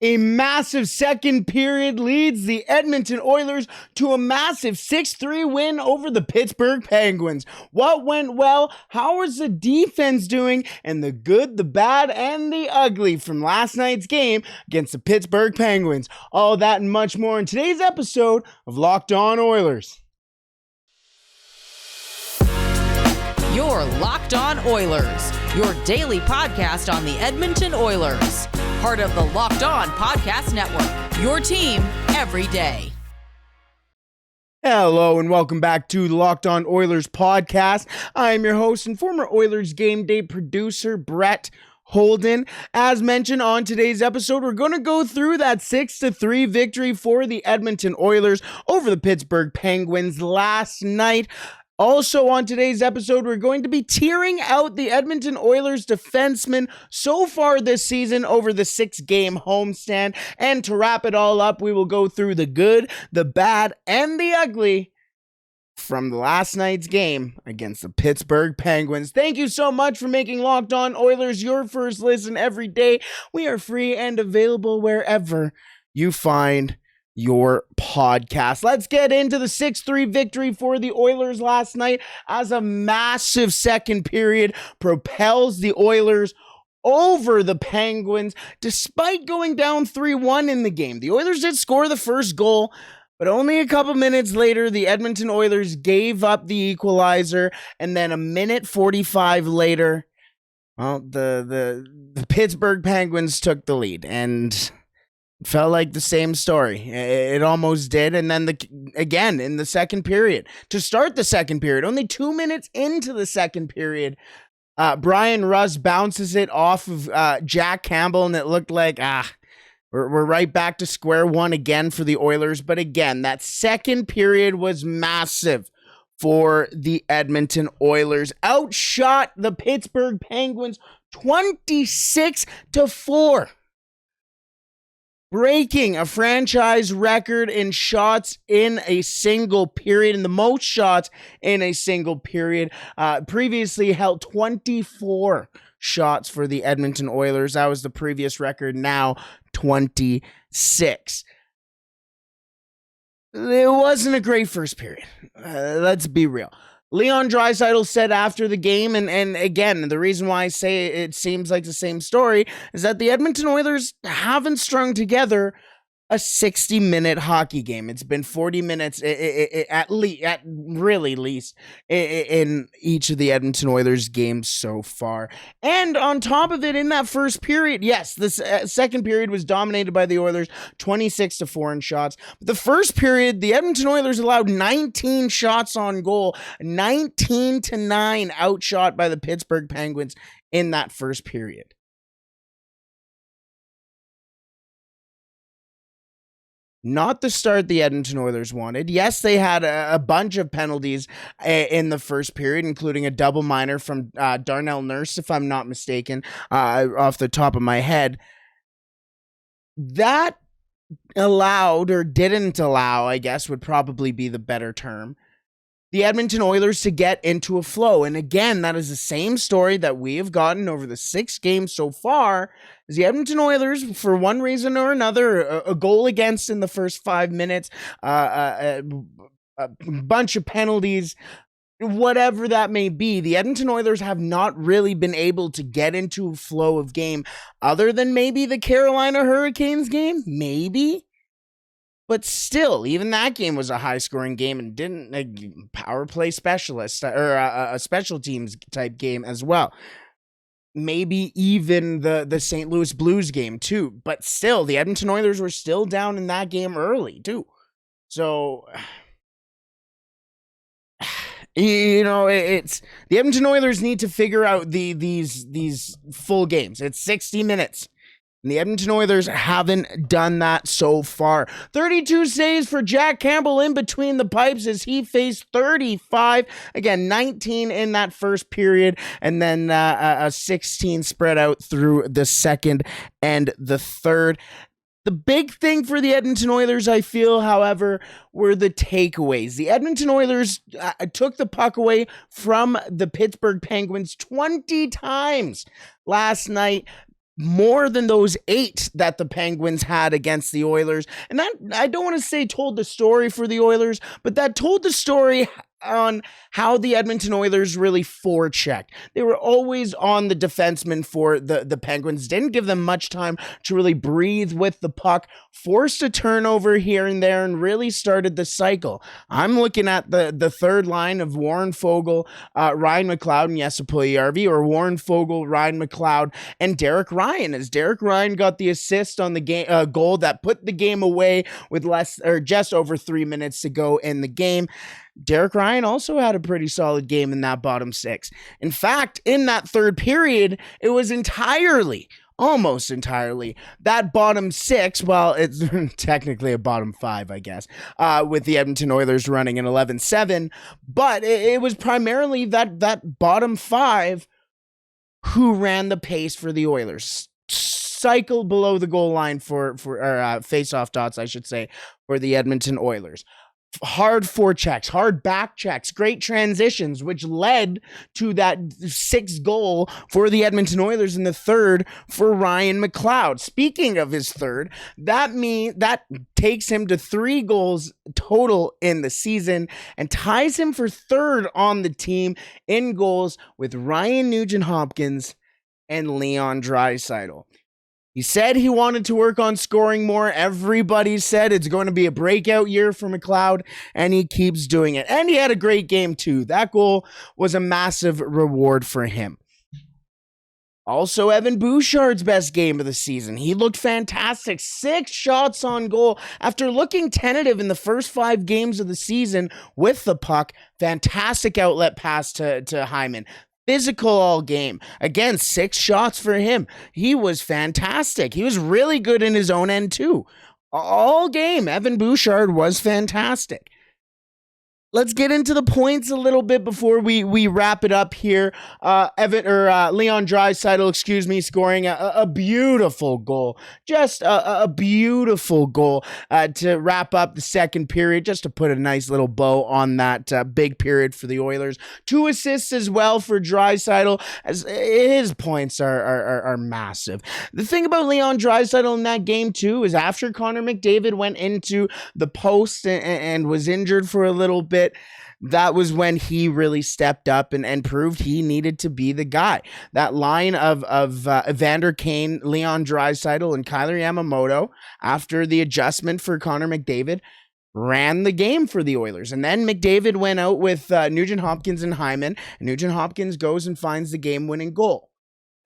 A massive second period leads the Edmonton Oilers to a massive 6-3 win over the Pittsburgh Penguins. What went well? How is the defense doing? And the good, the bad, and the ugly from last night's game against the Pittsburgh Penguins. All that and much more in today's episode of Locked On Oilers. You're Locked On Oilers, your daily podcast on the Edmonton Oilers. Part of the Locked On Podcast Network, your team every day. Hello and welcome back to the Locked On Oilers podcast. I am your host and former Oilers game day producer, Brett Holden. As mentioned on today's episode, we're going to go through that 6-3 victory for the Edmonton Oilers over the Pittsburgh Penguins last night. Also on today's episode, we're going to be tearing out the Edmonton Oilers defenseman so far this season over the 6-game homestand. And to wrap it all up, we will go through the good, the bad, and the ugly from last night's game against the Pittsburgh Penguins. Thank you so much for making Locked On Oilers your first listen every day. We are free and available wherever you find your podcast. Let's get into the 6-3 victory for the Oilers last night as a massive second period propels the Oilers over the Penguins despite going down 3-1 in the game. The Oilers did score the first goal, but only a couple minutes later, the Edmonton Oilers gave up the equalizer, and then a minute 45 later, well, the Pittsburgh Penguins took the lead, and felt like the same story. It almost did. And then again in the second period, to start the second period, only 2 minutes into the second period, Brian Rust bounces it off of Jack Campbell, and it looked like, we're right back to square one again for the Oilers. But again, that second period was massive for the Edmonton Oilers. Outshot the Pittsburgh Penguins 26-4. Breaking a franchise record in shots in a single period, and the most shots in a single period. Previously held 24 shots for the Edmonton Oilers. That was the previous record, now 26. It wasn't a great first period. Let's be real. Leon Draisaitl said after the game, and again, the reason why I say it seems like the same story is that the Edmonton Oilers haven't strung together a 60-minute hockey game. It's been 40 minutes at least in each of the Edmonton Oilers games so far. And on top of it, in that first period, yes, this second period was dominated by the Oilers, 26-4 in shots. But the first period, the Edmonton Oilers allowed 19 shots on goal, 19-9 outshot by the Pittsburgh Penguins in that first period. Not the start the Edmonton Oilers wanted. Yes, they had a bunch of penalties in the first period, including a double minor from Darnell Nurse, if I'm not mistaken, off the top of my head. That allowed, or didn't allow, I guess would probably be the better term, the Edmonton Oilers to get into a flow. And again, that is the same story that we have gotten over the 6 games so far. Is the Edmonton Oilers, for one reason or another, a goal against in the first 5 minutes, a bunch of penalties, whatever that may be, the Edmonton Oilers have not really been able to get into a flow of game other than maybe the Carolina Hurricanes game, maybe. But still, even that game was a high-scoring game and didn't a power play specialist or a special teams type game as well. Maybe even the St. Louis Blues game too. But still, the Edmonton Oilers were still down in that game early too. So, you know, it's the Edmonton Oilers need to figure out these full games. It's 60 minutes. And the Edmonton Oilers haven't done that so far. 32 saves for Jack Campbell in between the pipes as he faced 35. Again, 19 in that first period, and then a 16 spread out through the second and the third. The big thing for the Edmonton Oilers, I feel, however, were the takeaways. The Edmonton Oilers took the puck away from the Pittsburgh Penguins 20 times last night. more than those 8 that the Penguins had against the Oilers. And that, I don't want to say told the story for the Oilers, but that told the story on how the Edmonton Oilers really forechecked. They were always on the defenseman for the Penguins, didn't give them much time to really breathe with the puck, forced a turnover here and there, and really started the cycle. I'm looking at the third line of Warren Foegele, Ryan McLeod, and Jesse Puljujarvi, or Warren Foegele, Ryan McLeod, and Derek Ryan, as Derek Ryan got the assist on the game goal that put the game away with just over 3 minutes to go in the game. Derek Ryan also had a pretty solid game in that bottom 6. In fact, in that third period, it was almost entirely, that bottom 6, well, it's technically a bottom 5, I guess, with the Edmonton Oilers running an 11-7, but it was primarily that bottom 5 who ran the pace for the Oilers. Cycle below the goal line for face-off dots, I should say, for the Edmonton Oilers. Hard forechecks, hard back checks, great transitions, which led to that 6th goal for the Edmonton Oilers in the third for Ryan McLeod. Speaking of his third, that takes him to 3 goals total in the season and ties him for third on the team in goals with Ryan Nugent-Hopkins and Leon Draisaitl. He said he wanted to work on scoring more. Everybody said it's going to be a breakout year for McLeod, and he keeps doing it. And he had a great game, too. That goal was a massive reward for him. Also, Evan Bouchard's best game of the season. He looked fantastic. 6 shots on goal after looking tentative in the first 5 games of the season with the puck. Fantastic outlet pass to Hyman. Physical all game. Again, 6 shots for him. He was fantastic. He was really good in his own end too. All game, Evan Bouchard was fantastic. Let's get into the points a little bit before we wrap it up here. Leon Draisaitl, scoring a beautiful goal. Just a beautiful goal to wrap up the second period, just to put a nice little bow on that big period for the Oilers. 2 assists as well for Draisaitl, as his points are massive. The thing about Leon Draisaitl in that game too is after Connor McDavid went into the post and was injured for a little bit, that was when he really stepped up and proved he needed to be the guy. That line of Evander Kane, Leon Draisaitl, and Kyler Yamamoto, after the adjustment for Connor McDavid, ran the game for the Oilers. And then McDavid went out with Nugent-Hopkins and Hyman, and Nugent-Hopkins goes and finds the game-winning goal.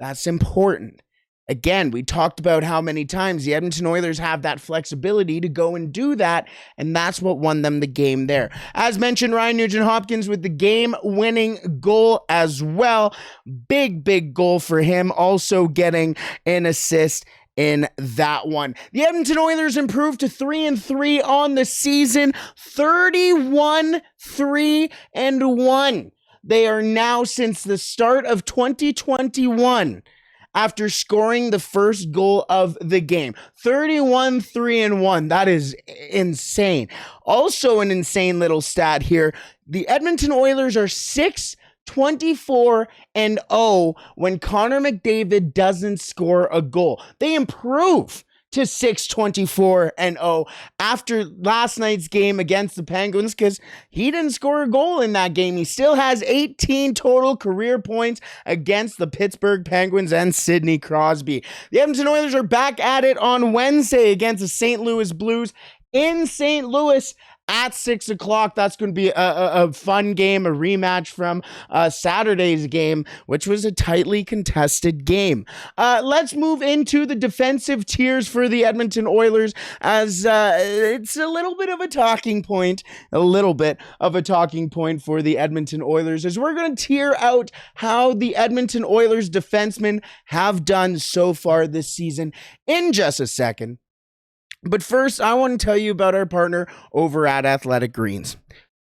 That's important. Again, we talked about how many times the Edmonton Oilers have that flexibility to go and do that, and that's what won them the game there. As mentioned, Ryan Nugent-Hopkins with the game-winning goal as well. Big goal for him, also getting an assist in that one. The Edmonton Oilers improved to 3-3 on the season, 31-3-1. They are now, since the start of 2021, after scoring the first goal of the game. 31-3-1. That is insane. Also an insane little stat here. The Edmonton Oilers are 6-24-0 when Connor McDavid doesn't score a goal. They improve to 6-24-0 after last night's game against the Penguins, because he didn't score a goal in that game. He still has 18 total career points against the Pittsburgh Penguins and Sidney Crosby. The Edmonton Oilers are back at it on Wednesday against the St. Louis Blues in St. Louis at 6 o'clock. That's going to be a fun game, a rematch from Saturday's game, which was a tightly contested game. Let's move into the defensive tiers for the Edmonton Oilers, as it's a little bit of a talking point for the Edmonton Oilers, as we're going to tier out how the Edmonton Oilers defensemen have done so far this season in just a second. But first, I want to tell you about our partner over at Athletic Greens.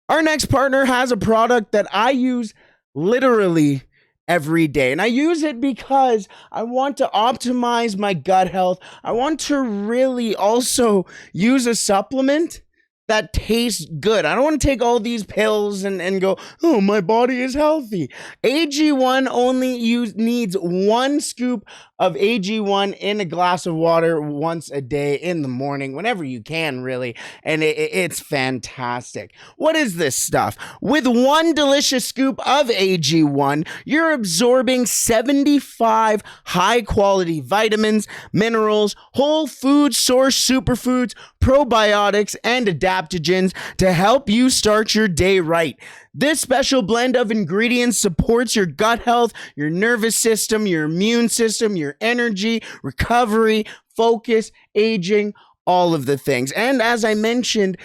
Our next partner has a product that I use literally every day. And I use it because I want to optimize my gut health. I want to really also use a supplement that tastes good. I don't want to take all these pills and go, oh, my body is healthy. AG1 only needs 1 scoop of AG1 in a glass of water once a day in the morning, whenever you can, really. And it's fantastic. What is this stuff? With 1 delicious scoop of AG1, you're absorbing 75 high-quality vitamins, minerals, whole food source superfoods, probiotics, and adaptogens to help you start your day right. This special blend of ingredients supports your gut health, your nervous system, your immune system, your energy, recovery, focus, aging, all of the things. And as I mentioned,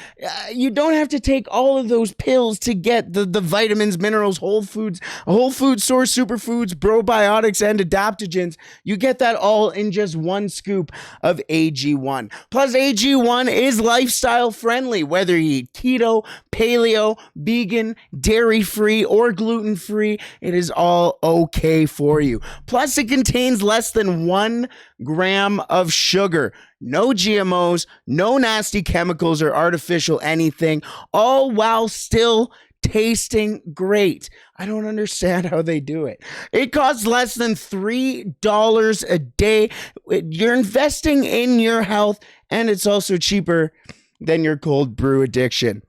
you don't have to take all of those pills to get the vitamins, minerals, whole food source superfoods, probiotics, and adaptogens. You get that all in just 1 scoop of AG1. Plus, AG1 is lifestyle friendly, whether you eat keto, paleo, vegan, dairy-free, or gluten-free, it is all okay for you. Plus, it contains less than 1 gram of sugar. No GMOs, no nasty chemicals or artificial anything, all while still tasting great. I don't understand how they do it. It costs less than $3 a day. You're investing in your health, and it's also cheaper than your cold brew addiction.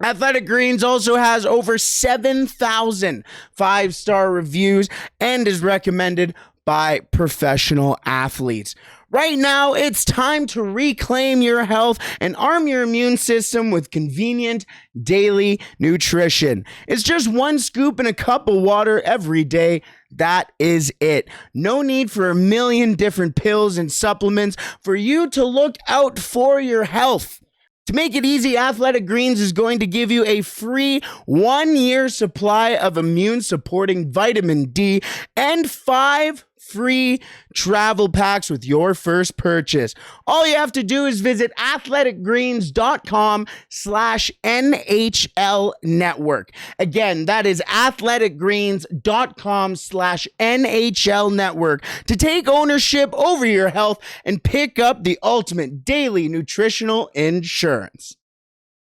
Athletic Greens also has over 7,000 5-star reviews and is recommended by professional athletes. Right now, it's time to reclaim your health and arm your immune system with convenient daily nutrition. It's just 1 scoop in a cup of water every day. That is it. No need for a million different pills and supplements for you to look out for your health. To make it easy, Athletic Greens is going to give you a free 1-year supply of immune-supporting vitamin D and 5 free travel packs with your first purchase. All you have to do is visit athleticgreens.com/NHL network. Again, that is athleticgreens.com/NHL network to take ownership over your health and pick up the ultimate daily nutritional insurance.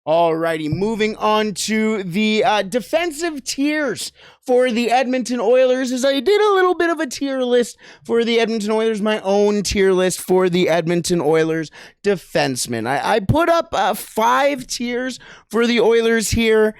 Alrighty, moving on to the defensive tiers for the Edmonton Oilers, as I did a little bit of a tier list for the Edmonton Oilers, my own tier list for the Edmonton Oilers defensemen. I put up 5 tiers for the Oilers here.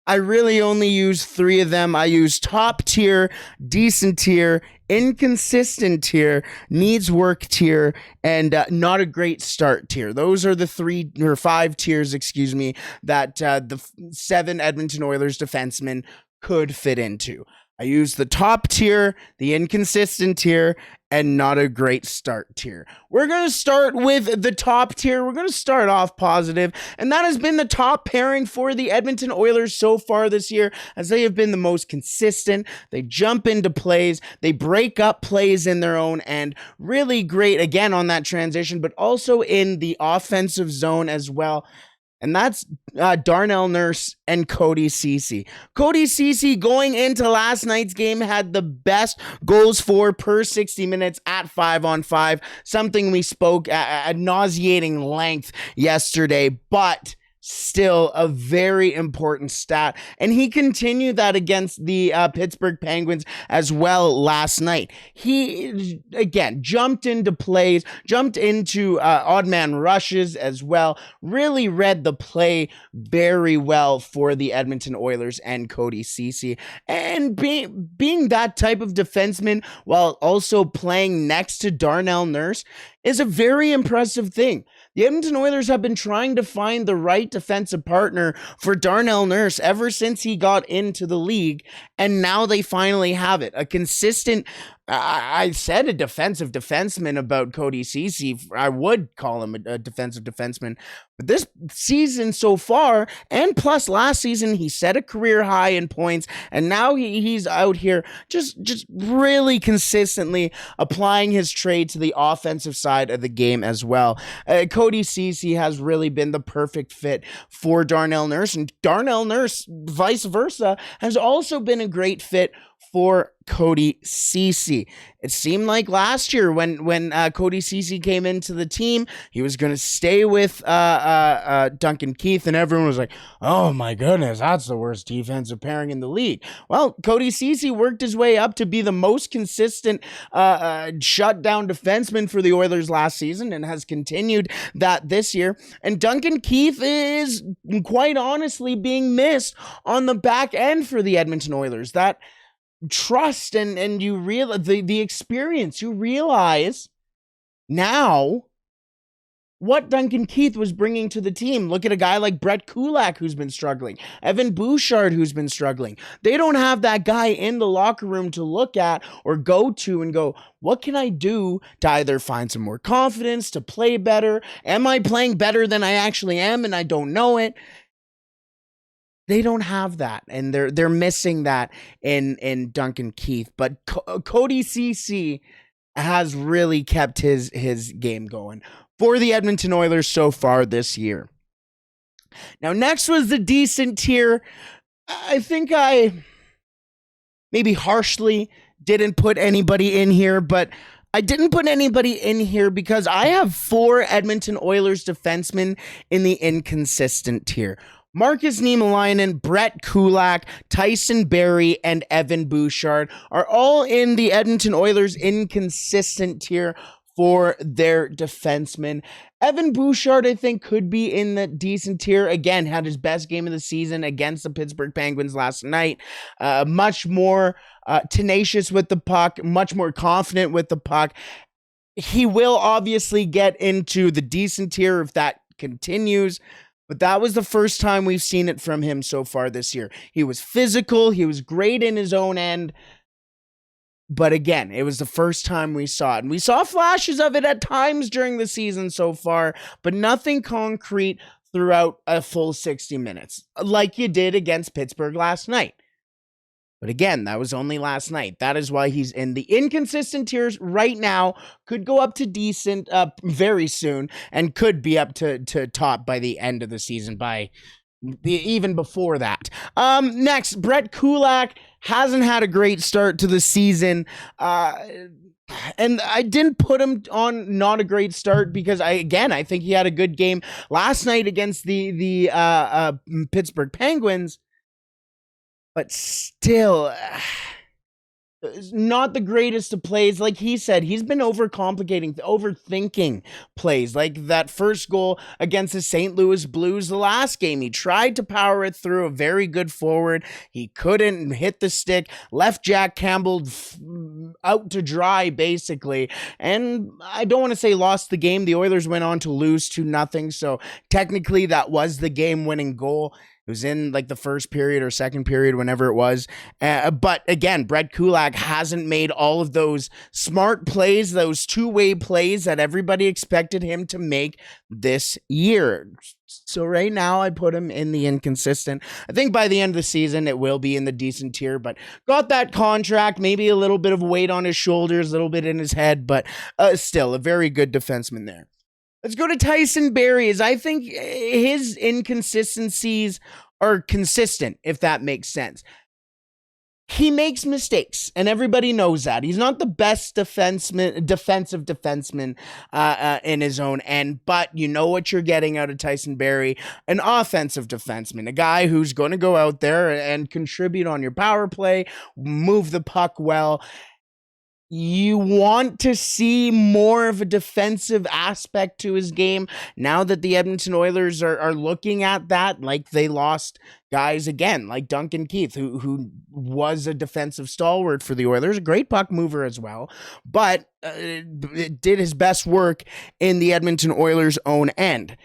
I really only use 3 of them. I use top tier, decent tier, inconsistent tier, needs work tier, and not a great start tier. Those are the 5 tiers, that the 7 Edmonton Oilers defensemen could fit into. I use the top tier, the inconsistent tier, and not a great start tier. We're going to start with the top tier. We're going to start off positive, and that has been the top pairing for the Edmonton Oilers so far this year, as they have been the most consistent. They jump into plays, they break up plays in their own end. Really great, again, on that transition, but also in the offensive zone as well. And that's Darnell Nurse and Cody Ceci. Cody Ceci, going into last night's game, had the best goals for per 60 minutes at 5-on-5, something we spoke at nauseating length yesterday, but still a very important stat. And he continued that against the Pittsburgh Penguins as well last night. He, again, jumped into plays, jumped into odd man rushes as well, really read the play very well for the Edmonton Oilers and Cody Ceci. And being that type of defenseman while also playing next to Darnell Nurse is a very impressive thing. The Edmonton Oilers have been trying to find the right defensive partner for Darnell Nurse ever since he got into the league, and now they finally have it. A consistent, I said a defensive defenseman about Cody Ceci. I would call him a defensive defenseman. But this season so far, and plus last season, he set a career high in points, and now he's out here just really consistently applying his trade to the offensive side of the game as well. Cody Ceci has really been the perfect fit for Darnell Nurse, and Darnell Nurse, vice versa, has also been a great fit for Cody Ceci. It seemed like last year when Cody Ceci came into the team, he was going to stay with Duncan Keith, and everyone was like, oh my goodness, that's the worst defensive pairing in the league. Well, Cody Ceci worked his way up to be the most consistent shutdown defenseman for the Oilers last season and has continued that this year. And Duncan Keith is quite honestly being missed on the back end for the Edmonton Oilers. That trust and you realize the experience, you realize now what Duncan Keith was bringing to the team. Look at a guy like Brett Kulak who's been struggling, Evan Bouchard who's been struggling. They don't have that guy in the locker room to look at or go to and go, what can I do to either find some more confidence, to play better? Am I playing better than I actually am and I don't know it? They don't have that, and they're missing that in Duncan Keith. But Cody Ceci has really kept his game going for the Edmonton Oilers so far this year. Now, next was the decent tier. I think I maybe harshly didn't put anybody in here, but I didn't put anybody in here because I have 4 Edmonton Oilers defensemen in the inconsistent tier. Marcus Niemelainen, Brett Kulak, Tyson Barrie, and Evan Bouchard are all in the Edmonton Oilers inconsistent tier for their defensemen. Evan Bouchard, I think, could be in the decent tier. Again, had his best game of the season against the Pittsburgh Penguins last night. Much more tenacious with the puck, much more confident with the puck. He will obviously get into the decent tier if that continues. But that was the first time we've seen it from him so far this year. He was physical. He was great in his own end. But again, it was the first time we saw it. And we saw flashes of it at times during the season so far, but nothing concrete throughout a full 60 minutes, like you did against Pittsburgh last night. But again, that was only last night. That is why he's in the inconsistent tiers right now. Could go up to decent very soon and could be up to top by the end of the season, by even before that. Next, Brett Kulak hasn't had a great start to the season. And I didn't put him on not a great start because I think he had a good game last night against the Pittsburgh Penguins. But still, not the greatest of plays. Like he said, he's been overthinking plays. Like that first goal against the St. Louis Blues the last game. He tried to power it through, a very good forward. He couldn't hit the stick, left Jack Campbell out to dry, basically. And I don't want to say lost the game. The Oilers went on to lose 2-0. So technically that was the game-winning goal. It was in like the first period or second period, whenever it was. But again, Brett Kulak hasn't made all of those smart plays, those two-way plays that everybody expected him to make this year. So right now I put him in the inconsistent. I think by the end of the season, it will be in the decent tier, but got that contract, maybe a little bit of weight on his shoulders, a little bit in his head, but still a very good defenseman there. Let's go to Tyson Barrie, as I think his inconsistencies are consistent, if that makes sense. He makes mistakes, and everybody knows that. He's not the best defensive defenseman in his own end, but you know what you're getting out of Tyson Barrie, an offensive defenseman, a guy who's going to go out there and contribute on your power play, move the puck well. You want to see more of a defensive aspect to his game now that the Edmonton Oilers are looking at that, like they lost guys again, like Duncan Keith, who was a defensive stalwart for the Oilers, a great puck mover as well, but did his best work in the Edmonton Oilers' own end.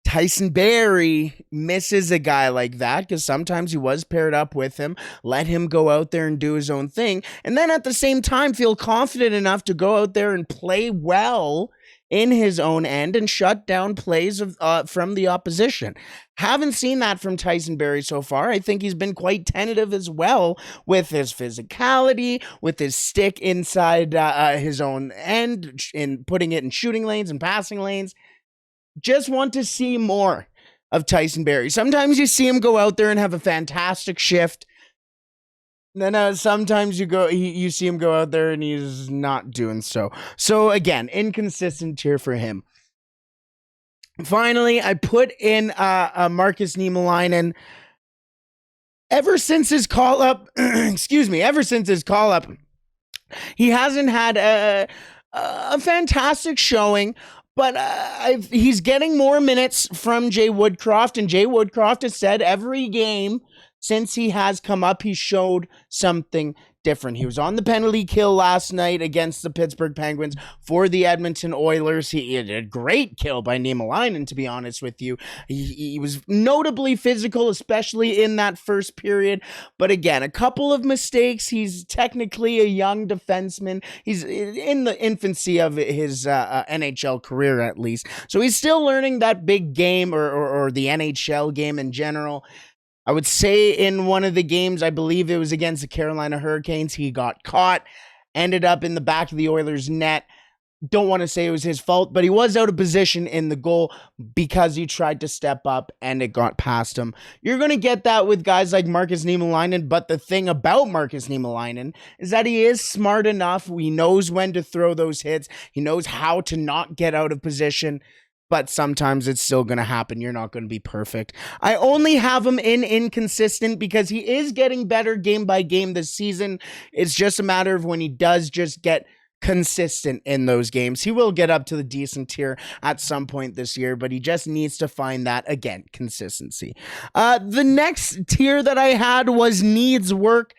Tyson Barrie misses a guy like that because sometimes he was paired up with him, let him go out there and do his own thing, and then at the same time feel confident enough to go out there and play well in his own end and shut down plays from the opposition. Haven't seen that from Tyson Barrie so far. I think he's been quite tentative as well with his physicality, with his stick inside his own end, in putting it in shooting lanes and passing lanes. Just want to see more of Tyson Barrie. Sometimes you see him go out there and have a fantastic shift, Then sometimes you see him go out there and he's not doing so. So again, inconsistent here for him. Finally, I put in Marcus Niemelainen. Ever since his call up, he hasn't had a fantastic showing, but he's getting more minutes from Jay Woodcroft, and Jay Woodcroft has said every game since he has come up, he showed something different. He was on the penalty kill last night against the Pittsburgh Penguins for the Edmonton Oilers. He had a great kill by Niemelainen, to be honest with you. He was notably physical, especially in that first period. But again, a couple of mistakes. He's technically a young defenseman. He's in the infancy of his NHL career, at least. So he's still learning that big game or the NHL game in general. I would say in one of the games, I believe it was against the Carolina Hurricanes, he got caught, ended up in the back of the Oilers' net. Don't want to say it was his fault, but he was out of position in the goal because he tried to step up and it got past him. You're going to get that with guys like Marcus Niemelainen, but the thing about Marcus Niemelainen is that he is smart enough. He knows when to throw those hits. He knows how to not get out of position. But sometimes it's still going to happen. You're not going to be perfect. I only have him in inconsistent because he is getting better game by game this season. It's just a matter of when he does just get consistent in those games. He will get up to the decent tier at some point this year, but he just needs to find that, again, consistency. The next tier that I had was needs work.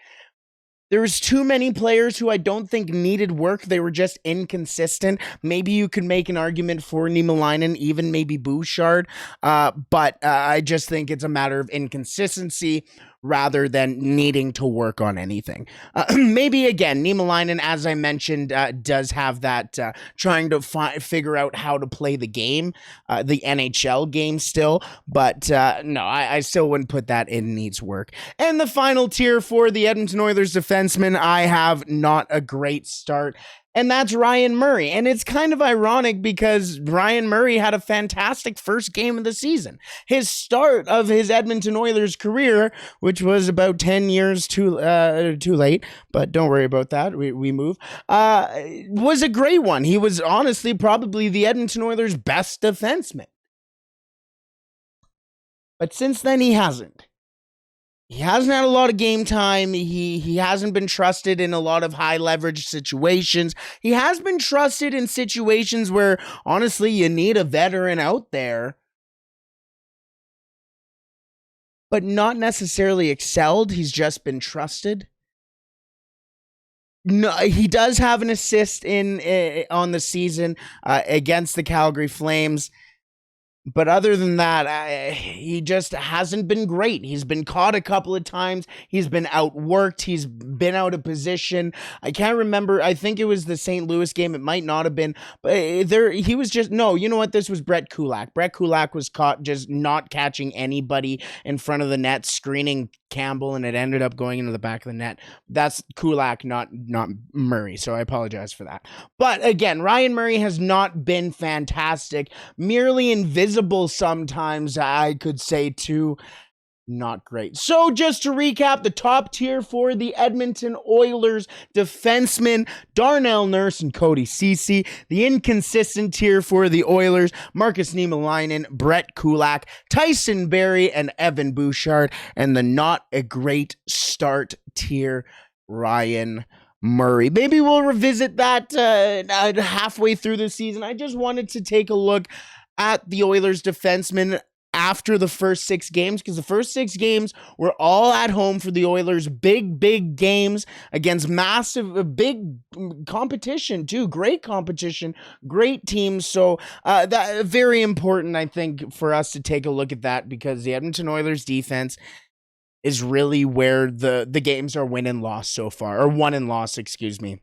There was too many players who I don't think needed work. They were just inconsistent. Maybe you could make an argument for Niemelainen, even maybe Bouchard. But I just think it's a matter of inconsistency rather than needing to work on anything. Maybe, again, Niemelainen, as I mentioned, does have that trying to figure out how to play the game, the NHL game still. But no, I still wouldn't put that in needs work. And the final tier for the Edmonton Oilers defenseman, I have not a great start. And that's Ryan Murray. And it's kind of ironic because Ryan Murray had a fantastic first game of the season. His start of his Edmonton Oilers career, which was about 10 years too late, but don't worry about that. We move. Was a great one. He was honestly probably the Edmonton Oilers' best defenseman. But since then, he hasn't. He hasn't had a lot of game time. He hasn't been trusted in a lot of high leverage situations. He has been trusted in situations where, honestly, you need a veteran out there, but not necessarily excelled. He's just been trusted. No, he does have an assist on the season against the Calgary Flames. But other than that, he just hasn't been great. He's been caught a couple of times. He's been outworked. He's been out of position. I can't remember. I think it was the St. Louis game. It might not have been. But he was just, no, you know what? This was Brett Kulak. Brett Kulak was caught just not catching anybody in front of the net, screening Campbell, and it ended up going into the back of the net. That's Kulak, not Murray. So I apologize for that. But again, Ryan Murray has not been fantastic. Merely invisible sometimes, I could say, too. Not great. So just to recap, the top tier for the Edmonton Oilers defensemen, Darnell Nurse and Cody Ceci. The inconsistent tier for the Oilers, Marcus Niemelainen, Brett Kulak, Tyson Barrie, and Evan Bouchard. And the not a great start tier, Ryan Murray. Maybe we'll revisit that halfway through the season. I just wanted to take a look at the Oilers defensemen after the first 6 games, because the first 6 games were all at home for the Oilers. Big games against big competition too. Great competition, great teams. So that very important, I think, for us to take a look at that, because the Edmonton Oilers defense is really where the games are won and lost so far, or won and lost, excuse me.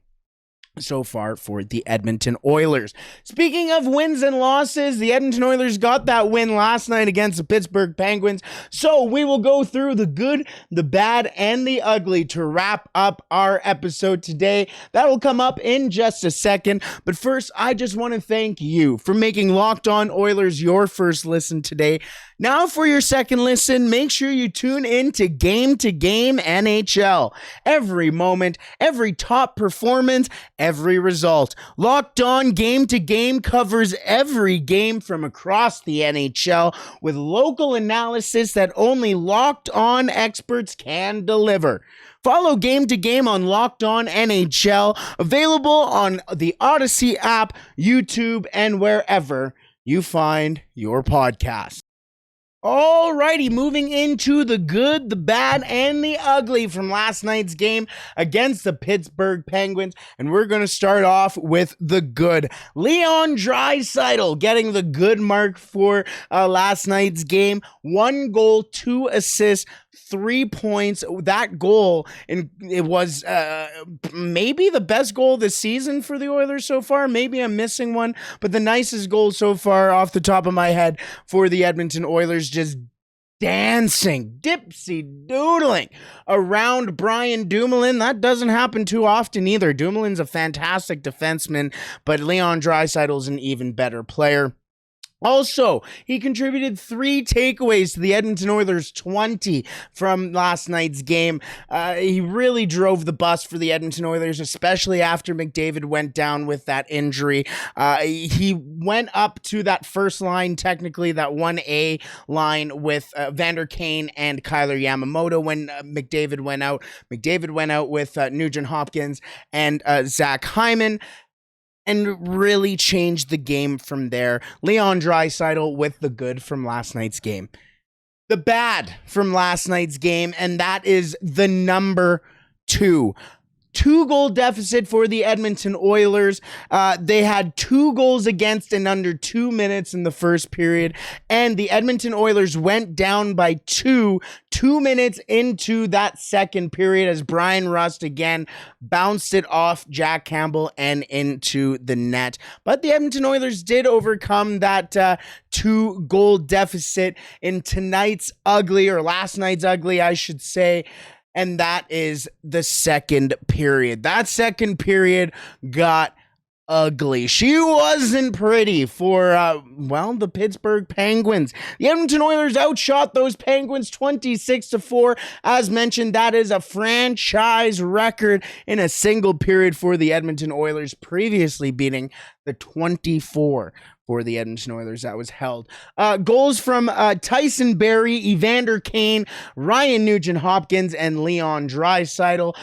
so far for the Edmonton Oilers. Speaking of wins and losses, the Edmonton Oilers got that win last night against the Pittsburgh Penguins. So we will go through the good, the bad, and the ugly to wrap up our episode today. That will come up in just a second. But first, I just want to thank you for making Locked On Oilers your first listen today. Now for your second listen, make sure you tune in to Game NHL. Every moment, every top performance, every result. Locked On Game to Game covers every game from across the NHL with local analysis that only Locked On experts can deliver. Follow Game to Game on Locked On NHL, available on the Odyssey app, YouTube, and wherever you find your podcast. Alrighty, moving into the good, the bad, and the ugly from last night's game against the Pittsburgh Penguins. And we're going to start off with the good. Leon Draisaitl getting the good mark for last night's game. 1 goal, 2 assists, 3 points. That goal, and it was maybe the best goal this season for the Oilers so far. Maybe I'm missing one, but the nicest goal so far off the top of my head for the Edmonton Oilers, just dancing, dipsy doodling around Brian Dumoulin. That doesn't happen too often either. Dumoulin's a fantastic defenseman, but Leon Draisaitl's an even better player. Also, he contributed 3 takeaways to the Edmonton Oilers' 20 from last night's game. He really drove the bus for the Edmonton Oilers, especially after McDavid went down with that injury. He went up to that first line, technically that 1A line with Vander Kane and Kyler Yamamoto when McDavid went out. McDavid went out with Nugent-Hopkins and Zach Hyman, and really changed the game from there. Leon Draisaitl with the good from last night's game. The bad from last night's game, and that is the number 2. 2-goal deficit for the Edmonton Oilers. They had 2 goals against in under 2 minutes in the first period, and the Edmonton Oilers went down by 2 minutes into that second period as Brian Rust again bounced it off Jack Campbell and into the net. But the Edmonton Oilers did overcome that 2-goal deficit in last night's ugly, I should say. And that is the second period. That second period got ugly. She wasn't pretty for, the Pittsburgh Penguins. The Edmonton Oilers outshot those Penguins 26-4. As mentioned, that is a franchise record in a single period for the Edmonton Oilers, previously beating the 24 for the Edmonton Oilers that was held. Goals from Tyson Barrie, Evander Kane, Ryan Nugent-Hopkins, and Leon Draisaitl.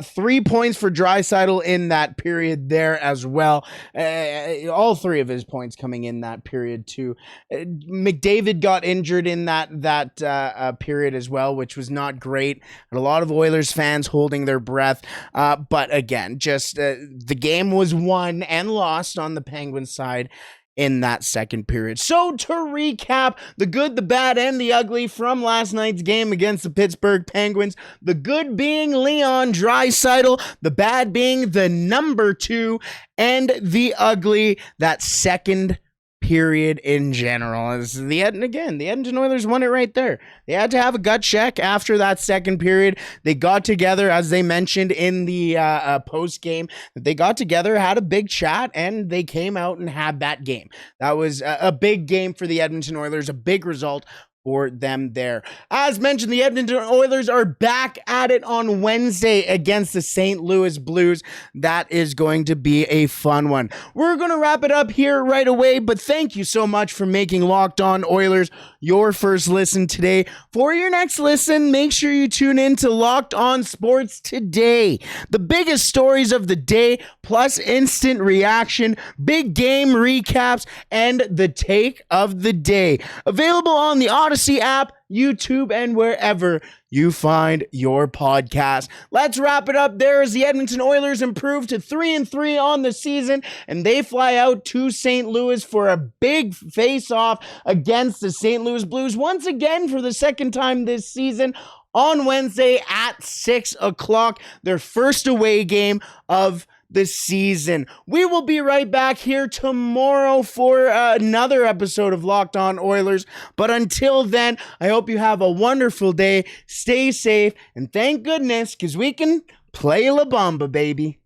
3 points for Draisaitl in that period there as well. All 3 of his points coming in that period too. McDavid got injured in that period as well, which was not great. And a lot of Oilers fans holding their breath. But again, just the game was won and lost on the Penguins side in that second period. So to recap, the good, the bad, and the ugly from last night's game against the Pittsburgh Penguins, the good being Leon Draisaitl, the bad being the number 2, and the ugly, that second period in general. The Edmonton Oilers won it right there. They had to have a gut check after that second period. They got together, as they mentioned in the post game, they got together, had a big chat, and they came out and had that game. That was a big game for the Edmonton Oilers, a big result for them there. As mentioned, the Edmonton Oilers are back at it on Wednesday against the St. Louis Blues. That is going to be a fun one. We're going to wrap it up here right away, but thank you so much for making Locked On Oilers your first listen today. For your next listen, make sure you tune in to Locked On Sports Today. The biggest stories of the day, plus instant reaction, big game recaps, and the take of the day. Available on the Odyssey app, YouTube, and wherever you find your podcast. Let's wrap it up there as the Edmonton Oilers improve to 3-3 on the season, and they fly out to St. Louis for a big face-off against the St. Louis Blues once again for the second time this season on Wednesday at 6 o'clock, their first away game of the season. We will be right back here tomorrow for another episode of Locked On Oilers. But until then, I hope you have a wonderful day. Stay safe, and thank goodness, because we can play La Bamba, baby.